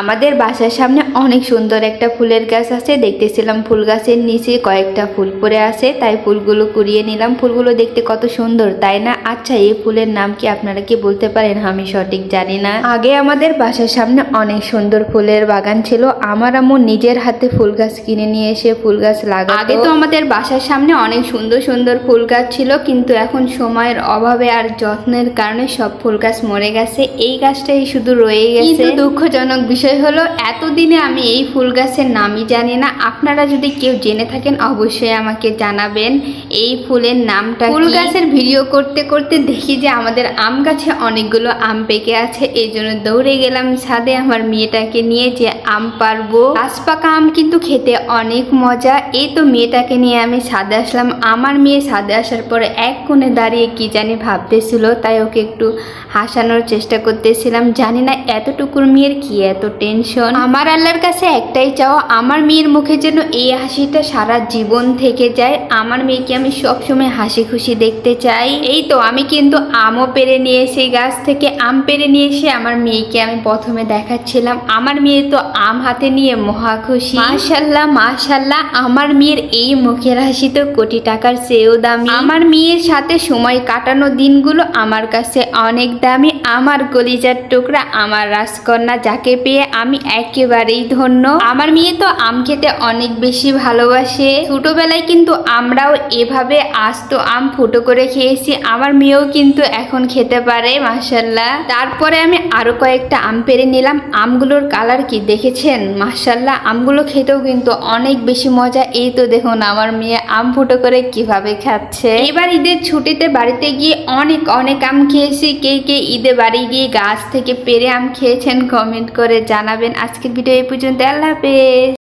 আমাদের বাসার সামনে অনেক সুন্দর একটা ফুলের গাছ আছে। দেখতেছিলাম ফুল গাছের নিচে কয়েকটা ফুল পড়ে আছে, তাই ফুলগুলো কুড়িয়ে নিলাম। ফুলগুলো দেখতে কত সুন্দর, তাই না? আচ্ছা, এই ফুলের নাম কি আপনারা কি বলতে পারেন? আমি সঠিক জানি না। আগে আমাদের বাসার সামনে অনেক সুন্দর ফুলের বাগান ছিল। আমার আম্মু নিজের হাতে ফুল গাছ কিনে নিয়ে এসে ফুল গাছ লাগাতো। আগে তো আমাদের বাসার সামনে অনেক সুন্দর সুন্দর ফুল গাছ ছিল, কিন্তু এখন সময়ের অভাবে আর যত্নের কারণে সব ফুল গাছ মরে গেছে। এই গাছটাই শুধু রয়ে গেছে। দুঃখজনক বিষয় হলো এতদিনে আমি এই ফুল গাছের নামই জানি না। আপনারা যদি কেউ জেনে থাকেন অবশ্যই আমাকে জানাবেন এই ফুলের নামটা। ফুল গাছের ভিডিও করতে করতে দেখি যে আমাদের আম গাছে অনেকগুলো আম পেকে আছে, এই জন্য দৌড়ে গেলাম ছাদে আমার মেয়েটাকে নিয়ে যে আম পারবো। গাছ পাকা আম কিন্তু খেতে অনেক মজা। এই তো মেয়েটাকে নিয়ে আমি ছাদে আসলাম। আমার মেয়ে ছাদে আসার পরে এক কোণে দাঁড়িয়ে কি জানি ভাবতেছিল, তাই ওকে একটু হাসানোর চেষ্টা করতেছিলাম। জানি না এতটুকুর মেয়ের কি এত টেনশন। আমার আল্লাহর কাছে একটাই চাওয়া, আমার মেয়ের মুখে যেন এই হাসিটা সারা জীবন থেকে যায়। আমার মেয়েকে আমি সবসময় হাসি খুশি দেখতে চাই। এই তো আমি কিন্তু আমও পেরে নিয়ে এসে গাছ থেকে আম পেরে নিয়ে এসে আমার মেয়েকে আমি প্রথমে দেখাচ্ছিলাম। আমার মেয়ে তো আম হাতে নিয়ে মহা খুশি। মাশাল্লাহ মাশাল্লাহ, আমার মেয়ের এই মুখের হাসি তো কোটি টাকার চেয়েও দামি। আমার মেয়ের সাথে সময় কাটানো দিনগুলো আমার কাছে অনেক দামি। আমার কলিজার টুকরা, আমার রাজকন্যা, যাকে পেয়ে আমি একেবারেই ধন্য। আমার মেয়ে তো আম খেতে অনেক বেশি ভালোবাসে। ছোটবেলায় কিন্তু আমরাও এভাবে আস্ত আম ফুটো করে খেয়েছি। আমার মেয়েও কিন্তু এখন খেতে পারে মাশাল্লাহ। তারপরে আমি আরো কয়েকটা আম পেরে নিলাম। আমগুলোর কালার কি দেখেছেন? মাশাল্লাহ, আমগুলো খেতেও কিন্তু অনেক বেশি মজা। এই তো দেখুন আমার মেয়ে আম ফুটো করে কিভাবে খাচ্ছে। এবার ঈদের ছুটিতে বাড়িতে গিয়ে অনেক অনেক আম খেয়েছি। কে কে ঈদে বাড়ি গিয়ে গাছ থেকে পেরে আম খেয়েছেন কমেন্ট করে জানাবেন। আজকের ভিডিও এই পর্যন্ত। আল্লাহ হাফেজ।